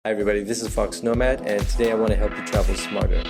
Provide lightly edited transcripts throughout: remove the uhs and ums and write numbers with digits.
Hi everybody, this is foXnoMad, and today I want to help you travel smarter.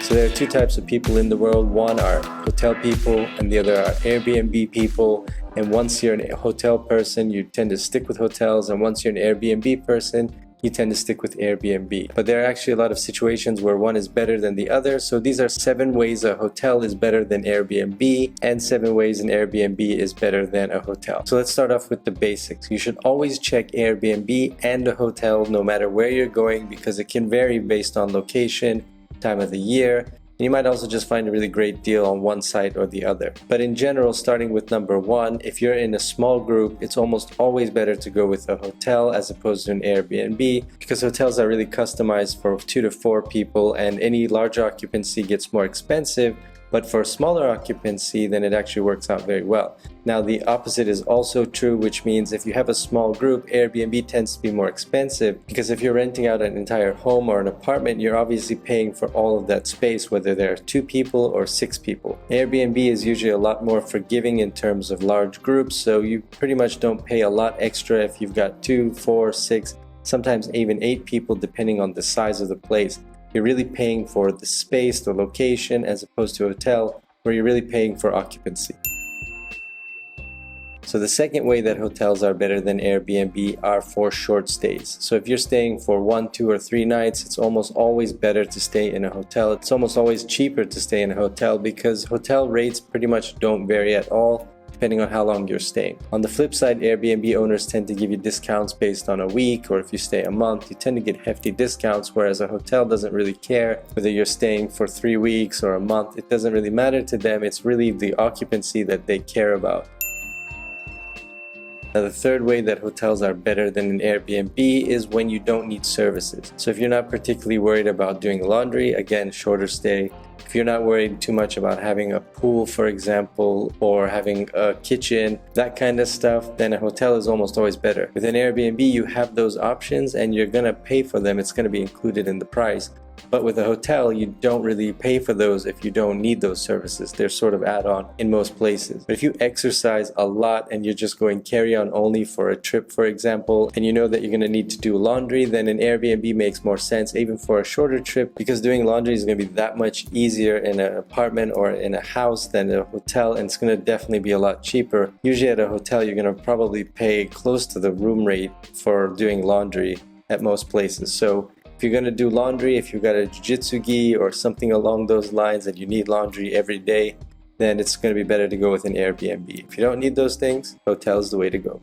So there are two types of people in the world. One are hotel people and the other are Airbnb people. And once you're a hotel person, you tend to stick with hotels, and once you're an Airbnb person, you tend to stick with Airbnb. But there are actually a lot of situations where one is better than the other. So these are 7 ways a hotel is better than Airbnb and 7 ways an Airbnb is better than a hotel. So let's start off with the basics. You should always check Airbnb and a hotel no matter where you're going, because it can vary based on location, time of the year. You might also just find a really great deal on one site or the other. But in general, starting with number 1, if you're in a small group, it's almost always better to go with a hotel as opposed to an Airbnb, because hotels are really customized for 2 to 4 people, and any larger occupancy gets more expensive. But for smaller occupancy, then it actually works out very well. Now, the opposite is also true, which means if you have a small group, Airbnb tends to be more expensive, because if you're renting out an entire home or an apartment, you're obviously paying for all of that space, whether there are 2 people or 6 people. Airbnb is usually a lot more forgiving in terms of large groups, so you pretty much don't pay a lot extra if you've got 2, 4, 6, sometimes even 8 people, depending on the size of the place. You're really paying for the space, the location, as opposed to a hotel where you're really paying for occupancy. So the second way that hotels are better than Airbnb are for short stays. So if you're staying for 1, 2, or 3 nights, it's almost always better to stay in a hotel. It's almost always cheaper to stay in a hotel because hotel rates pretty much don't vary at all, depending on how long you're staying. On the flip side, Airbnb owners tend to give you discounts based on a week, or if you stay a month, you tend to get hefty discounts, whereas a hotel doesn't really care whether you're staying for 3 weeks or a month. It doesn't really matter to them. It's really the occupancy that they care about. Now, the third way that hotels are better than an Airbnb is when you don't need services. So if you're not particularly worried about doing laundry, again, shorter stay. If you're not worried too much about having a pool, for example, or having a kitchen, that kind of stuff, then a hotel is almost always better. With an Airbnb, you have those options and you're gonna pay for them. It's gonna be included in the price. But with a hotel, you don't really pay for those if you don't need those services. They're sort of add-on in most places. But if you exercise a lot and you're just going carry-on only for a trip, for example, and you know that you're going to need to do laundry, then an Airbnb makes more sense even for a shorter trip, because doing laundry is going to be that much easier in an apartment or in a house than a hotel, and it's going to definitely be a lot cheaper. Usually at a hotel, you're going to probably pay close to the room rate for doing laundry at most places. So if you're going to do laundry, if you've got a jiu-jitsu gi or something along those lines and you need laundry every day, then it's going to be better to go with an Airbnb. If you don't need those things, hotel is the way to go.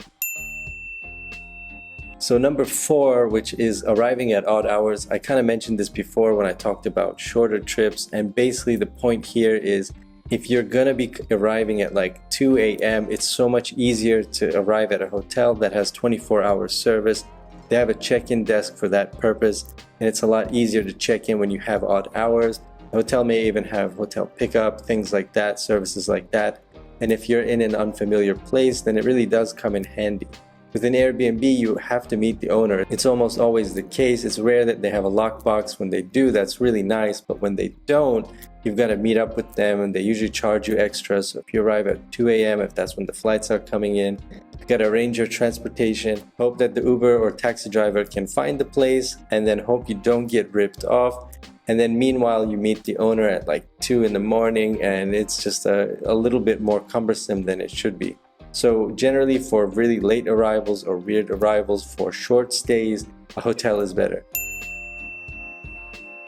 So number 4, which is arriving at odd hours. I kind of mentioned this before when I talked about shorter trips, and basically the point here is if you're going to be arriving at like 2 a.m., it's so much easier to arrive at a hotel that has 24-hour service. They have a check-in desk for that purpose, and it's a lot easier to check in when you have odd hours. The hotel may even have hotel pickup, things like that, services like that. And if you're in an unfamiliar place, then it really does come in handy. With an Airbnb, you have to meet the owner. It's almost always the case. It's rare that they have a lockbox. When they do, that's really nice. But when they don't, you've got to meet up with them, and they usually charge you extra. So if you arrive at 2 a.m., if that's when the flights are coming in, you've got to arrange your transportation, hope that the Uber or taxi driver can find the place, and then hope you don't get ripped off. And then meanwhile, you meet the owner at like 2 in the morning, and it's just a little bit more cumbersome than it should be. So generally, for really late arrivals or weird arrivals for short stays, a hotel is better.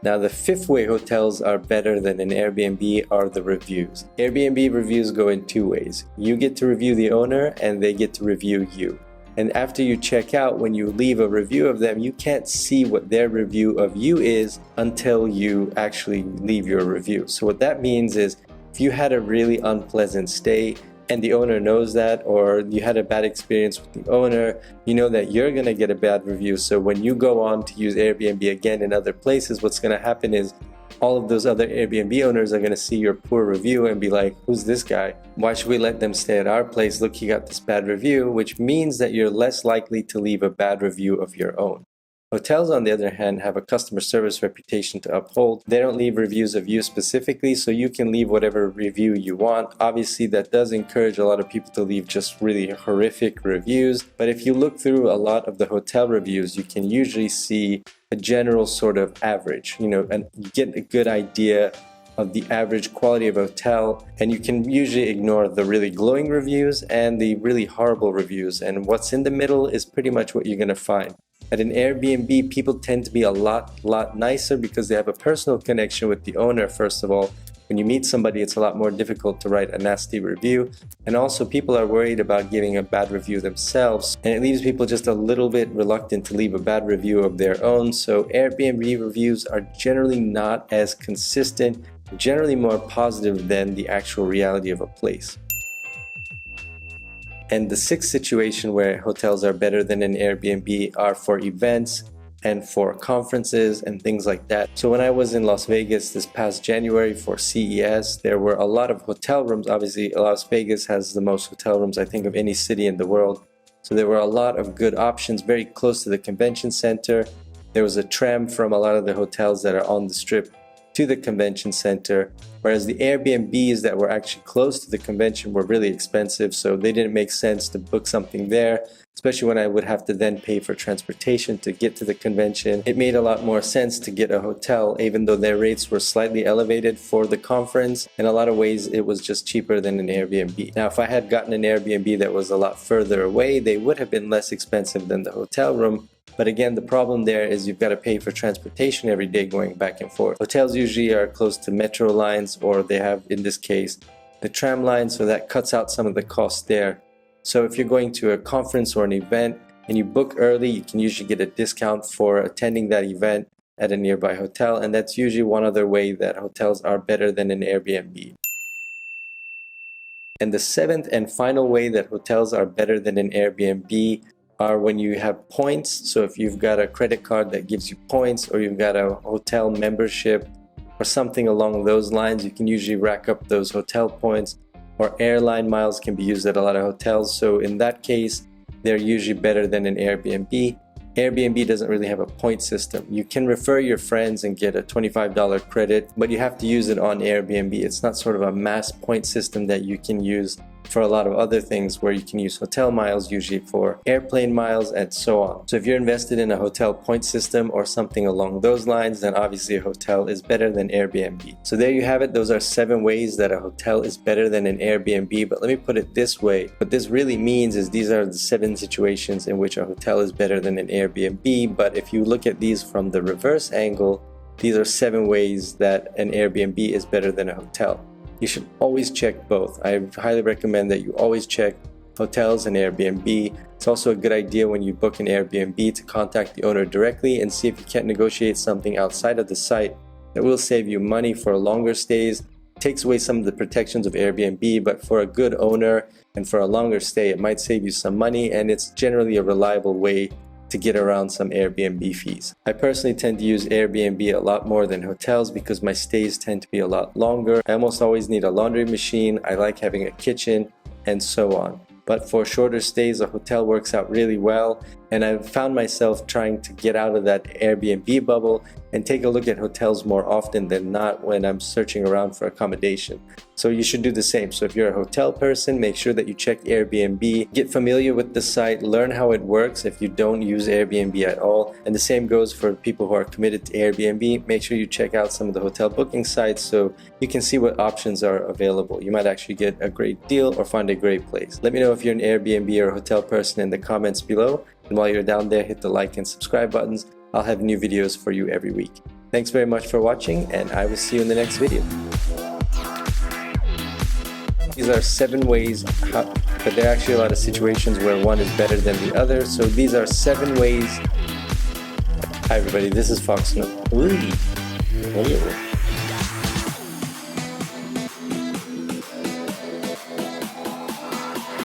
Now, the 5th way hotels are better than an Airbnb are the reviews. Airbnb reviews go in 2 ways. You get to review the owner and they get to review you. And after you check out, when you leave a review of them, you can't see what their review of you is until you actually leave your review. So what that means is if you had a really unpleasant stay, and the owner knows that, or you had a bad experience with the owner, you know that you're going to get a bad review. So when you go on to use Airbnb again in other places, what's going to happen is all of those other Airbnb owners are going to see your poor review and be like, who's this guy? Why should we let them stay at our place? Look, he got this bad review, which means that you're less likely to leave a bad review of your own. Hotels, on the other hand, have a customer service reputation to uphold. They don't leave reviews of you specifically, so you can leave whatever review you want. Obviously, that does encourage a lot of people to leave just really horrific reviews, but if you look through a lot of the hotel reviews, you can usually see a general sort of average, and you get a good idea of the average quality of a hotel, and you can usually ignore the really glowing reviews and the really horrible reviews, and what's in the middle is pretty much what you're going to find. At an Airbnb, people tend to be a lot nicer because they have a personal connection with the owner, first of all. When you meet somebody, it's a lot more difficult to write a nasty review. And also, people are worried about giving a bad review themselves. And it leaves people just a little bit reluctant to leave a bad review of their own. So Airbnb reviews are generally not as consistent, generally more positive than the actual reality of a place. And the sixth situation where hotels are better than an Airbnb are for events and for conferences and things like that. So when I was in Las Vegas this past January for CES, there were a lot of hotel rooms. Obviously, Las Vegas has the most hotel rooms, I think, of any city in the world. So there were a lot of good options very close to the convention center. There was a tram from a lot of the hotels that are on the strip to the convention center, whereas the Airbnbs that were actually close to the convention were really expensive, so they didn't make sense to book something there, especially when I would have to then pay for transportation to get to the convention. It made a lot more sense to get a hotel, even though their rates were slightly elevated for the conference. In a lot of ways, it was just cheaper than an Airbnb. Now, if I had gotten an Airbnb that was a lot further away, they would have been less expensive than the hotel room. But again, the problem there is you've got to pay for transportation every day going back and forth. Hotels usually are close to metro lines, or they have, in this case, the tram line, so that cuts out some of the costs there. So if you're going to a conference or an event and you book early, you can usually get a discount for attending that event at a nearby hotel, and that's usually one other way that hotels are better than an Airbnb. And the seventh and final way that hotels are better than an Airbnb are when you have points. So if you've got a credit card that gives you points, or you've got a hotel membership or something along those lines, you can usually rack up those hotel points, or airline miles can be used at a lot of hotels. So in that case, they're usually better than an Airbnb. Airbnb doesn't really have a point system. You can refer your friends and get a $25 credit, but you have to use it on Airbnb. It's not sort of a mass point system that you can use for a lot of other things, where you can use hotel miles usually for airplane miles and so on. So if you're invested in a hotel point system or something along those lines, then obviously a hotel is better than Airbnb. So there you have it. Those are 7 ways that a hotel is better than an Airbnb. But let me put it this way. What this really means is these are the 7 situations in which a hotel is better than an Airbnb. But if you look at these from the reverse angle, these are 7 ways that an Airbnb is better than a hotel. You should always check both. I highly recommend that you always check hotels and Airbnb. It's also a good idea when you book an Airbnb to contact the owner directly and see if you can't negotiate something outside of the site that will save you money for longer stays. It takes away some of the protections of Airbnb, but for a good owner and for a longer stay, it might save you some money, and it's generally a reliable way to get around some Airbnb fees. I personally tend to use Airbnb a lot more than hotels because my stays tend to be a lot longer. I almost always need a laundry machine, I like having a kitchen, and so on. But for shorter stays, a hotel works out really well, and I've found myself trying to get out of that Airbnb bubble and take a look at hotels more often than not when I'm searching around for accommodation. So you should do the same. So if you're a hotel person, make sure that you check Airbnb, get familiar with the site, learn how it works if you don't use Airbnb at all. And the same goes for people who are committed to Airbnb. Make sure you check out some of the hotel booking sites so you can see what options are available. You might actually get a great deal or find a great place. Let me know if you're an Airbnb or hotel person in the comments below. And while you're down there, hit the like and subscribe buttons. I'll have new videos for you every week. Thanks very much for watching, and I will see you in the next video. These are 7 ways, but there are actually a lot of situations where one is better than the other. So these are 7 ways. Hi everybody, this is foXnoMad.